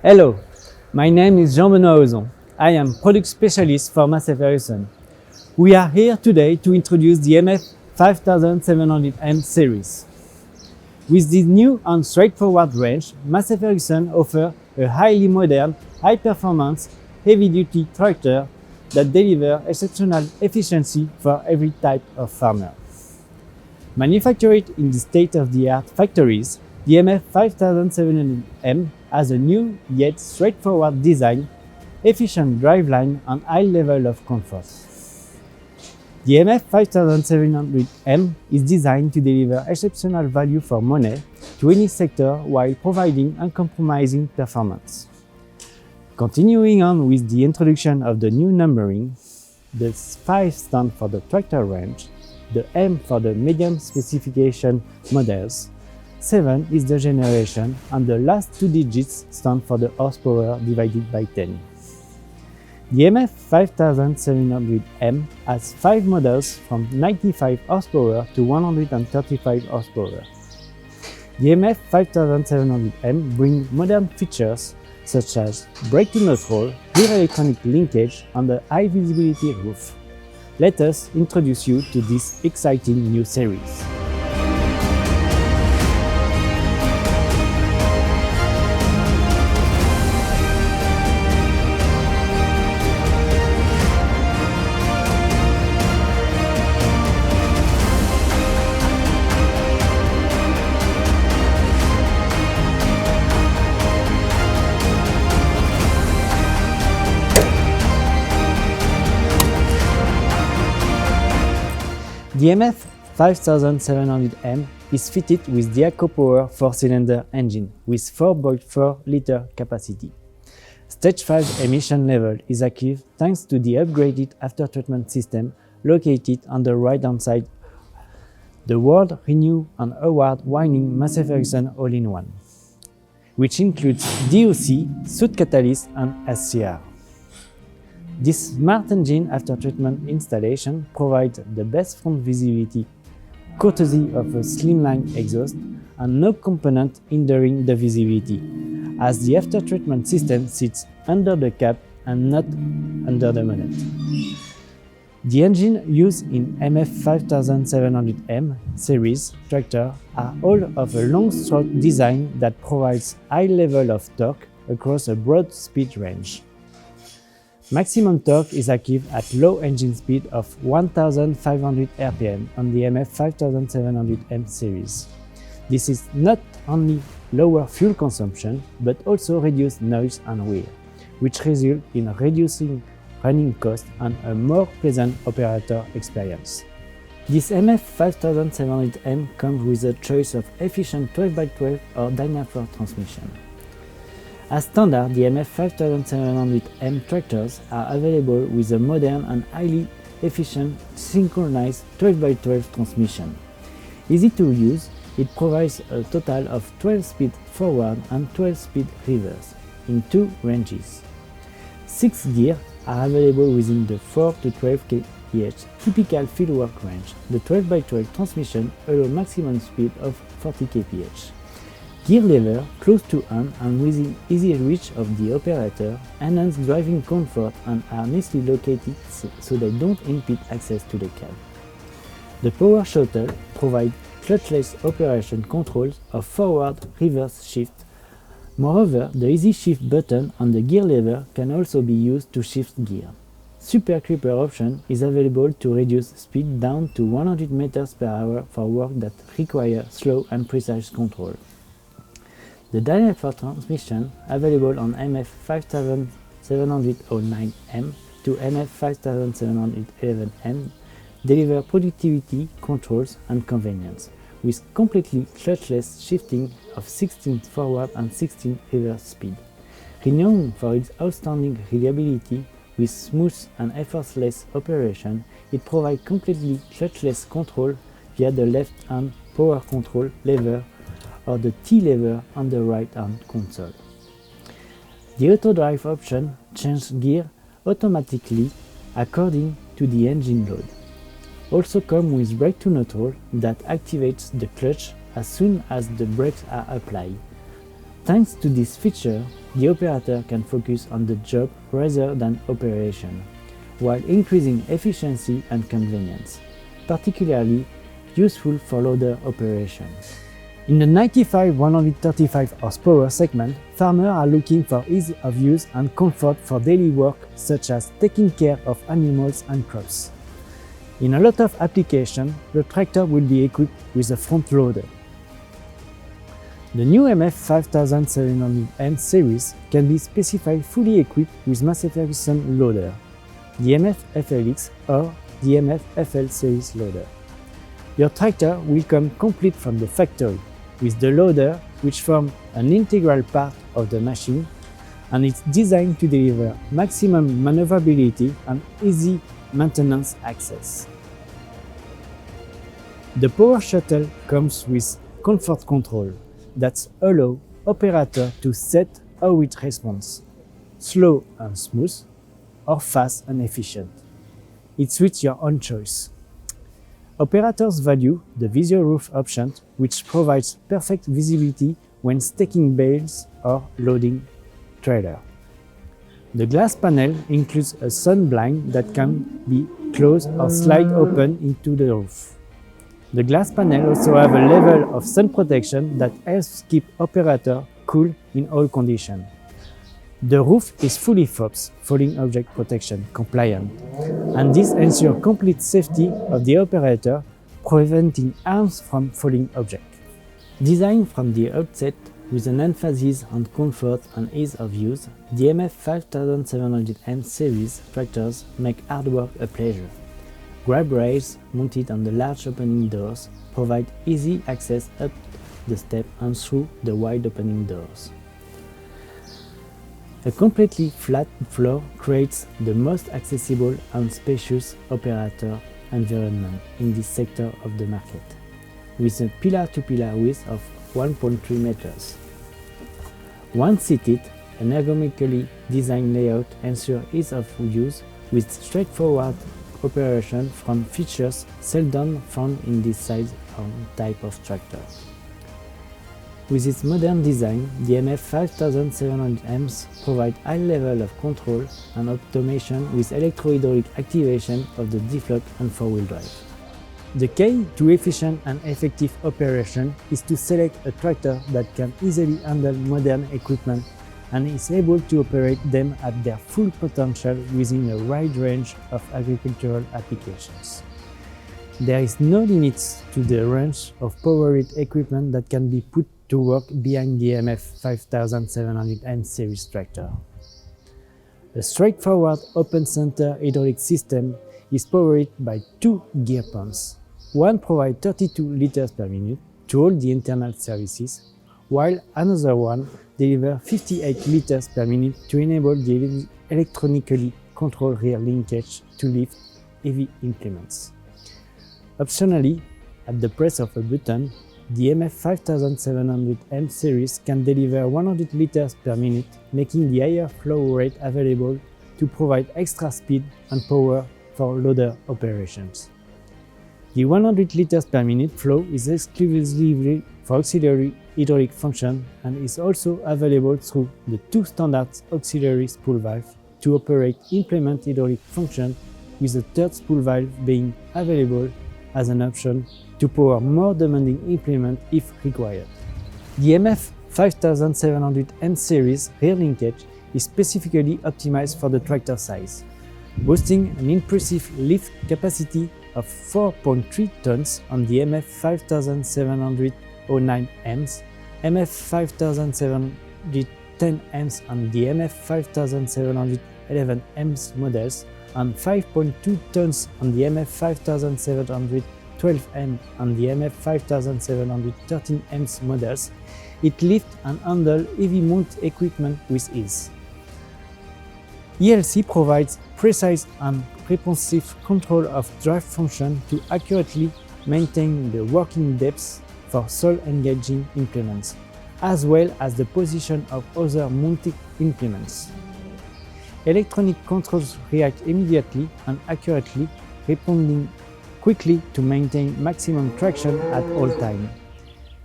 Hello, my name is Jean-Benoît Ozon. I am product specialist for Massey Ferguson. We are here today to introduce the MF 5700M series. With this new and straightforward range, Massey Ferguson offers a highly modern, high-performance, heavy-duty tractor that delivers exceptional efficiency for every type of farmer. Manufactured in the state-of-the-art factories, the MF 5700M has a new yet straightforward design, efficient driveline, and high level of comfort. The MF 5700M is designed to deliver exceptional value for money to any sector while providing uncompromising performance. Continuing on with the introduction of the new numbering, the 5 stands for the tractor range, the M for the medium specification models, 7 is the generation, and the last 2 digits stand for the horsepower divided by 10. The MF 5700M has 5 models from 95 horsepower to 135 horsepower. The MF 5700M brings modern features such as brake-to-neutral, rear electronic linkage, and a high-visibility roof. Let us introduce you to this exciting new series. The MF 5700M is fitted with the ACOpower 4-cylinder engine with 4.4 liter capacity. Stage 5 emission level is achieved thanks to the upgraded aftertreatment system located on the right-hand side, the World Renew and Award-winning Massey Ferguson All-in-One, which includes DOC, soot catalyst, and SCR. This smart engine after-treatment installation provides the best front visibility, courtesy of a slimline exhaust, and no component hindering the visibility, as the after-treatment system sits under the cab and not under the bonnet. The engine used in MF 5700M series tractor are all of a long-stroke design that provides high level of torque across a broad speed range. Maximum torque is achieved at low engine speed of 1500 rpm on the MF 5700M series. This is not only lower fuel consumption, but also reduced noise and wear, which result in reducing running costs and a more pleasant operator experience. This MF 5700M comes with a choice of efficient 12x12 or Dyna4 transmission. As standard, the MF 5700M tractors are available with a modern and highly efficient synchronized 12x12 transmission. Easy to use, it provides a total of 12 speed forward and 12 speed reverse in 2 ranges. 6 gears are available within the 4 to 12 kph typical fieldwork range. The 12x12 transmission allows maximum speed of 40 kph. Gear lever close to hand and within easy reach of the operator enhance driving comfort and are nicely located so they don't impede access to the cab. The power shuttle provides clutchless operation controls of forward-reverse shift. Moreover, the easy shift button on the gear lever can also be used to shift gear. Super Creeper option is available to reduce speed down to 100 meters per hour for work that require slow and precise control. The Dyna4 transmission, available on MF 570009M to MF 5711M, deliver productivity, controls, and convenience, with completely clutchless shifting of 16 forward and 16 reverse speed. Renowned for its outstanding reliability with smooth and effortless operation, it provides completely clutchless control via the left-hand power control lever or the T lever on the right-hand console. The auto drive option changes gear automatically according to the engine load. Also comes with brake-to-neutral that activates the clutch as soon as the brakes are applied. Thanks to this feature, the operator can focus on the job rather than operation, while increasing efficiency and convenience, particularly useful for loader operations. In the 95-135 horsepower segment, farmers are looking for ease of use and comfort for daily work such as taking care of animals and crops. In a lot of applications, the tractor will be equipped with a front loader. The new MF 5700M series can be specified fully equipped with Massey Ferguson loader, the MF FLX or the MF FL series loader. Your tractor will come complete from the factory, with the loader which forms an integral part of the machine, and it's designed to deliver maximum maneuverability and easy maintenance access. The Power Shuttle comes with comfort control that allows operator to set how it responds, slow and smooth, or fast and efficient. It's with your own choice. Operators value the Visio Roof option, which provides perfect visibility when stacking bales or loading trailer. The glass panel includes a sun blind that can be closed or slide open into the roof. The glass panel also has a level of sun protection that helps keep operator cool in all conditions. The roof is fully FOPS, Falling Object Protection, compliant, and this ensures complete safety of the operator, preventing arms from falling objects. Designed from the outset with an emphasis on comfort and ease of use, the MF 5700M series tractors make hard work a pleasure. Grab rails mounted on the large opening doors provide easy access up the step and through the wide opening doors. A completely flat floor creates the most accessible and spacious operator environment in this sector of the market, with a pillar-to-pillar width of 1.3 meters. One-seated, an ergonomically designed layout ensures ease of use with straightforward operation from features seldom found in this size or type of tractor. With its modern design, the MF 5700Ms provide high level of control and automation with electro-hydraulic activation of the deflog and four-wheel drive. The key to efficient and effective operation is to select a tractor that can easily handle modern equipment and is able to operate them at their full potential within a wide range of agricultural applications. There is no limit to the range of powered equipment that can be put to work behind the MF 5700M series tractor. A straightforward open center hydraulic system is powered by two gear pumps. One provides 32 liters per minute to all the internal services, while another one delivers 58 liters per minute to enable the electronically controlled rear linkage to lift heavy implements. Optionally, at the press of a button, the MF 5700M series can deliver 100 liters per minute, making the higher flow rate available to provide extra speed and power for loader operations. The 100 liters per minute flow is exclusively for auxiliary hydraulic function and is also available through the two standard auxiliary spool valves to operate implement hydraulic function, with the third spool valve being available as an option to power more demanding implement if required. The MF 5700M series rear linkage is specifically optimized for the tractor size, boasting an impressive lift capacity of 4.3 tons on the MF 5709Ms, MF 5710Ms and the MF 5711Ms models, and 5.2 tons on the MF 5712M and the MF 5713Ms models. It lifts and handles heavy mount equipment with ease. ELC provides precise and responsive control of drive function to accurately maintain the working depth for soil engaging implements, as well as the position of other mounted implements. Electronic controls react immediately and accurately, responding quickly to maintain maximum traction at all times,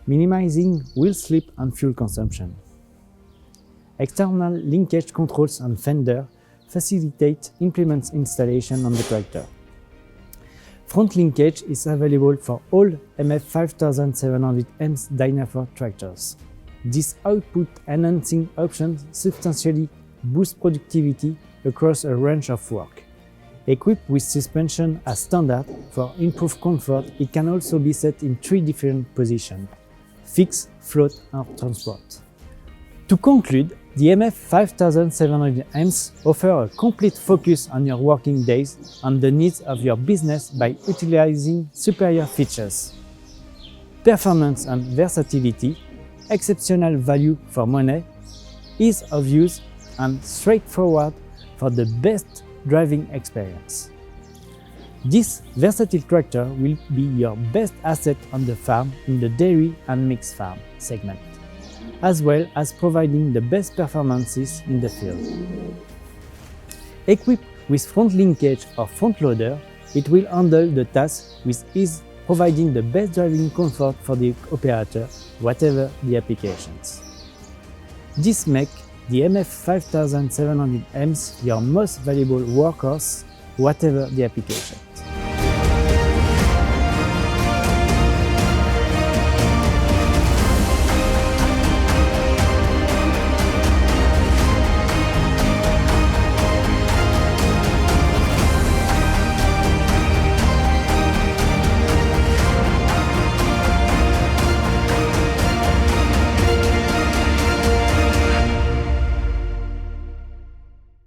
minimizing wheel slip and fuel consumption. External linkage controls and fender facilitate implement installation on the tractor. Front linkage is available for all MF5700M's Dynafor tractors. This output enhancing option substantially boosts productivity across a range of work. Equipped with suspension as standard for improved comfort, it can also be set in 3 different positions: fixed, float, and transport. To conclude, the MF5700Ms offer a complete focus on your working days and the needs of your business by utilizing superior features, performance and versatility, exceptional value for money, ease of use, and straightforward for the best driving experience. This versatile tractor will be your best asset on the farm in the dairy and mixed farm segment, as well as providing the best performances in the field. Equipped with front linkage or front loader, it will handle the task with ease, providing the best driving comfort for the operator, whatever the applications. This makes the MF5700Ms your most valuable workhorse, whatever the application.